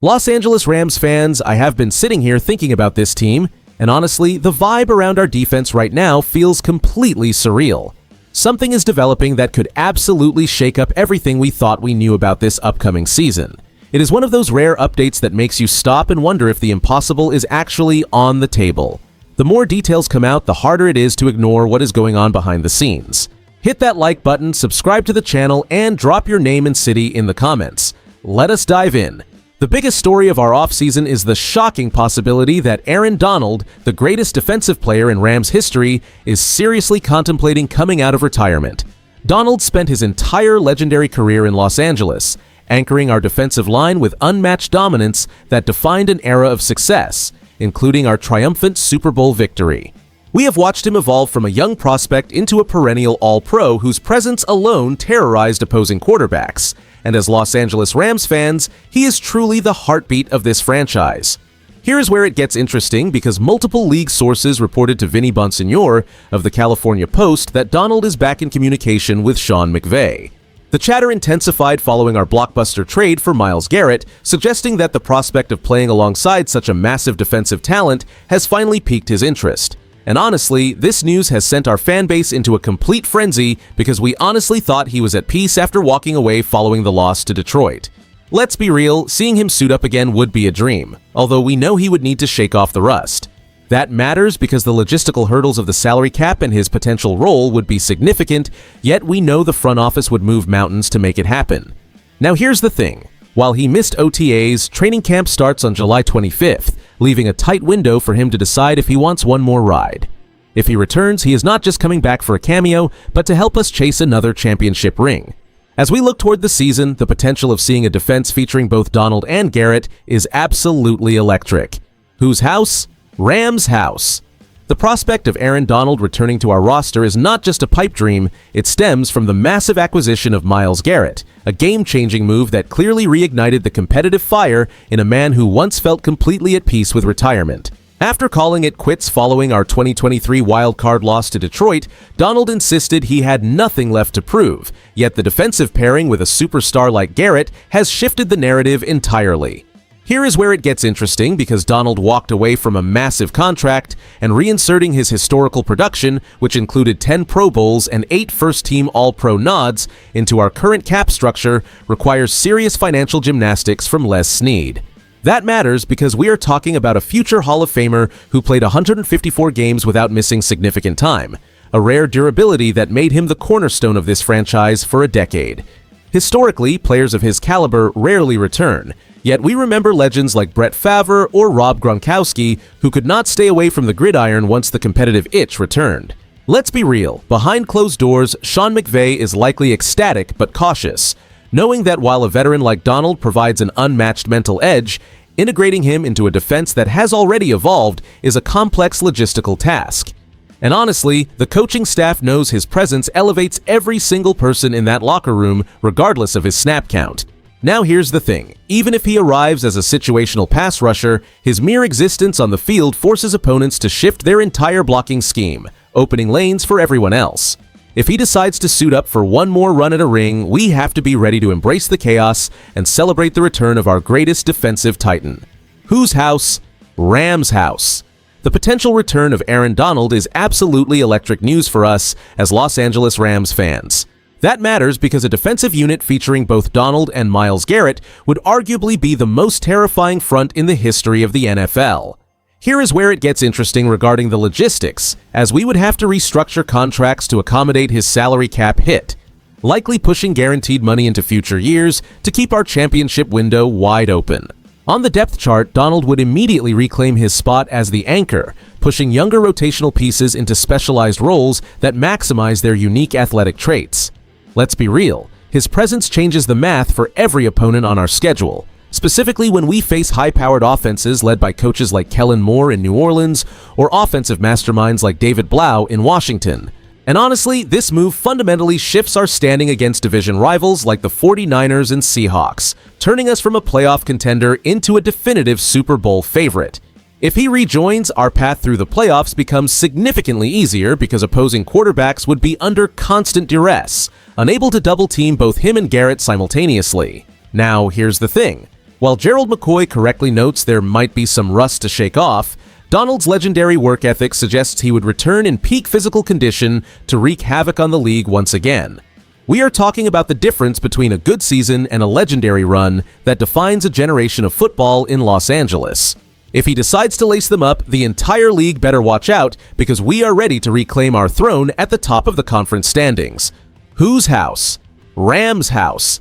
Los Angeles Rams fans, I have been sitting here thinking about this team, and honestly, the vibe around our defense right now feels completely surreal. Something is developing that could absolutely shake up everything we thought we knew about this upcoming season. It is one of those rare updates that makes you stop and wonder if the impossible is actually on the table. The more details come out, the harder it is to ignore what is going on behind the scenes. Hit that like button, subscribe to the channel, and drop your name and city in the comments. Let us dive in. The biggest story of our offseason is the shocking possibility that Aaron Donald, the greatest defensive player in Rams history, is seriously contemplating coming out of retirement. Donald spent his entire legendary career in Los Angeles, anchoring our defensive line with unmatched dominance that defined an era of success, including our triumphant Super Bowl victory. We have watched him evolve from a young prospect into a perennial All-Pro whose presence alone terrorized opposing quarterbacks. And as Los Angeles Rams fans, he is truly the heartbeat of this franchise. Here is where it gets interesting because multiple league sources reported to Vinny Bonsignore of the California Post that Donald is back in communication with Sean McVay. The chatter intensified following our blockbuster trade for Myles Garrett, suggesting that the prospect of playing alongside such a massive defensive talent has finally piqued his interest. And honestly, this news has sent our fan base into a complete frenzy because we honestly thought he was at peace after walking away following the loss to Detroit. Let's be real, seeing him suit up again would be a dream, although we know he would need to shake off the rust. That matters because the logistical hurdles of the salary cap and his potential role would be significant, yet we know the front office would move mountains to make it happen. Now here's the thing. While he missed OTAs, training camp starts on July 25th, leaving a tight window for him to decide if he wants one more ride. If he returns, he is not just coming back for a cameo, but to help us chase another championship ring. As we look toward the season, the potential of seeing a defense featuring both Donald and Garrett is absolutely electric. Whose house? Rams' house. The prospect of Aaron Donald returning to our roster is not just a pipe dream, it stems from the massive acquisition of Myles Garrett, a game-changing move that clearly reignited the competitive fire in a man who once felt completely at peace with retirement. After calling it quits following our 2023 wildcard loss to Detroit, Donald insisted he had nothing left to prove, yet the defensive pairing with a superstar like Garrett has shifted the narrative entirely. Here is where it gets interesting because Donald walked away from a massive contract and reinserting his historical production, which included 10 Pro Bowls and 8 first-team All-Pro nods, into our current cap structure requires serious financial gymnastics from Les Snead. That matters because we are talking about a future Hall of Famer who played 154 games without missing significant time, a rare durability that made him the cornerstone of this franchise for a decade. Historically, players of his caliber rarely return, yet we remember legends like Brett Favre or Rob Gronkowski who could not stay away from the gridiron once the competitive itch returned. Let's be real, behind closed doors, Sean McVay is likely ecstatic but cautious, knowing that while a veteran like Donald provides an unmatched mental edge, integrating him into a defense that has already evolved is a complex logistical task. And honestly, the coaching staff knows his presence elevates every single person in that locker room, regardless of his snap count. Now here's the thing. Even if he arrives as a situational pass rusher, his mere existence on the field forces opponents to shift their entire blocking scheme, opening lanes for everyone else. If he decides to suit up for one more run at a ring, we have to be ready to embrace the chaos and celebrate the return of our greatest defensive titan. Whose house? Rams' house. The potential return of Aaron Donald is absolutely electric news for us as Los Angeles Rams fans. That matters because a defensive unit featuring both Donald and Myles Garrett would arguably be the most terrifying front in the history of the NFL. Here is where it gets interesting regarding the logistics, as we would have to restructure contracts to accommodate his salary cap hit, likely pushing guaranteed money into future years to keep our championship window wide open. On the depth chart, Donald would immediately reclaim his spot as the anchor, pushing younger rotational pieces into specialized roles that maximize their unique athletic traits. Let's be real, his presence changes the math for every opponent on our schedule, specifically when we face high-powered offenses led by coaches like Kellen Moore in New Orleans or offensive masterminds like David Blau in Washington. And honestly, this move fundamentally shifts our standing against division rivals like the 49ers and Seahawks, turning us from a playoff contender into a definitive Super Bowl favorite. If he rejoins, our path through the playoffs becomes significantly easier because opposing quarterbacks would be under constant duress, unable to double-team both him and Garrett simultaneously. Now, here's the thing. While Gerald McCoy correctly notes there might be some rust to shake off, Donald's legendary work ethic suggests he would return in peak physical condition to wreak havoc on the league once again. We are talking about the difference between a good season and a legendary run that defines a generation of football in Los Angeles. If he decides to lace them up, the entire league better watch out because we are ready to reclaim our throne at the top of the conference standings. Whose house? Rams' house.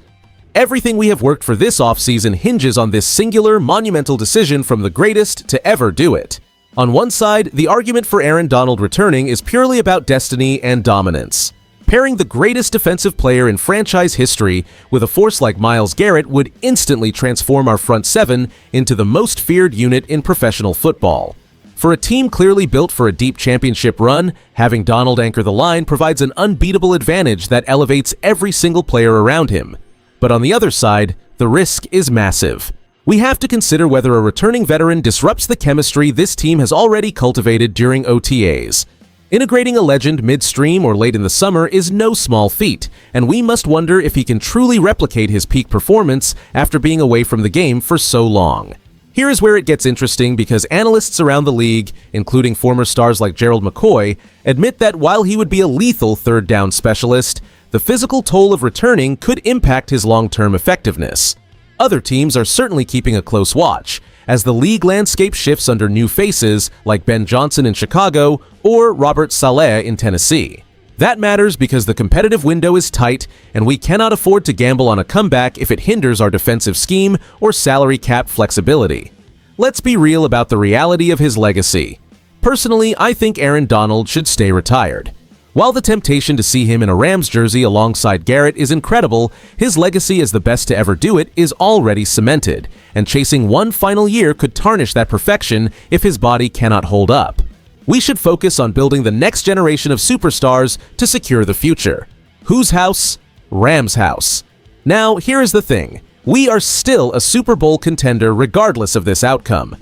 Everything we have worked for this offseason hinges on this singular, monumental decision from the greatest to ever do it. On one side, the argument for Aaron Donald returning is purely about destiny and dominance. Pairing the greatest defensive player in franchise history with a force like Myles Garrett would instantly transform our front seven into the most feared unit in professional football. For a team clearly built for a deep championship run, having Donald anchor the line provides an unbeatable advantage that elevates every single player around him. But on the other side, the risk is massive. We have to consider whether a returning veteran disrupts the chemistry this team has already cultivated during OTAs. Integrating a legend midstream or late in the summer is no small feat, and we must wonder if he can truly replicate his peak performance after being away from the game for so long. Here is where it gets interesting because analysts around the league, including former stars like Gerald McCoy, admit that while he would be a lethal third down specialist, the physical toll of returning could impact his long-term effectiveness. Other teams are certainly keeping a close watch, as the league landscape shifts under new faces like Ben Johnson in Chicago or Robert Saleh in Tennessee. That matters because the competitive window is tight, and we cannot afford to gamble on a comeback if it hinders our defensive scheme or salary cap flexibility. Let's be real about the reality of his legacy. Personally, I think Aaron Donald should stay retired. While the temptation to see him in a Rams jersey alongside Garrett is incredible, his legacy as the best to ever do it is already cemented, and chasing one final year could tarnish that perfection if his body cannot hold up. We should focus on building the next generation of superstars to secure the future. Whose house? Rams' house. Now, here is the thing. We are still a Super Bowl contender regardless of this outcome.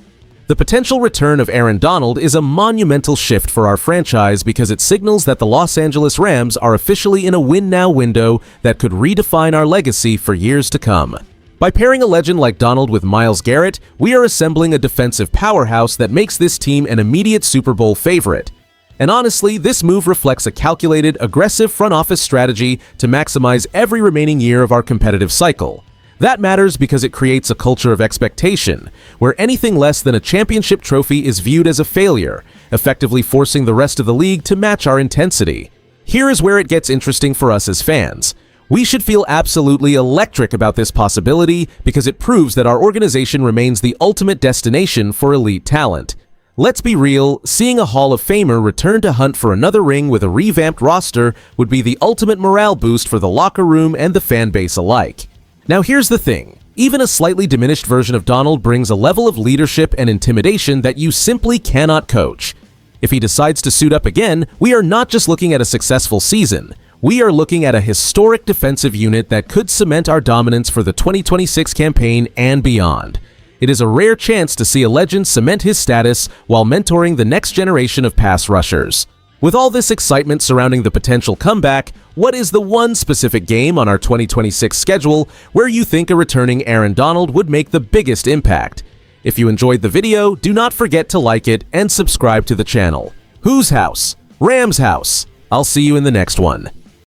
The potential return of Aaron Donald is a monumental shift for our franchise because it signals that the Los Angeles Rams are officially in a win-now window that could redefine our legacy for years to come. By pairing a legend like Donald with Myles Garrett, we are assembling a defensive powerhouse that makes this team an immediate Super Bowl favorite. And honestly, this move reflects a calculated, aggressive front office strategy to maximize every remaining year of our competitive cycle. That matters because it creates a culture of expectation, where anything less than a championship trophy is viewed as a failure, effectively forcing the rest of the league to match our intensity. Here is where it gets interesting for us as fans. We should feel absolutely electric about this possibility because it proves that our organization remains the ultimate destination for elite talent. Let's be real, seeing a Hall of Famer return to hunt for another ring with a revamped roster would be the ultimate morale boost for the locker room and the fan base alike. Now here's the thing, even a slightly diminished version of Donald brings a level of leadership and intimidation that you simply cannot coach. If he decides to suit up again, we are not just looking at a successful season, we are looking at a historic defensive unit that could cement our dominance for the 2026 campaign and beyond. It is a rare chance to see a legend cement his status while mentoring the next generation of pass rushers. With all this excitement surrounding the potential comeback, what is the one specific game on our 2026 schedule where you think a returning Aaron Donald would make the biggest impact? If you enjoyed the video, do not forget to like it and subscribe to the channel. Whose house? Rams' house. I'll see you in the next one.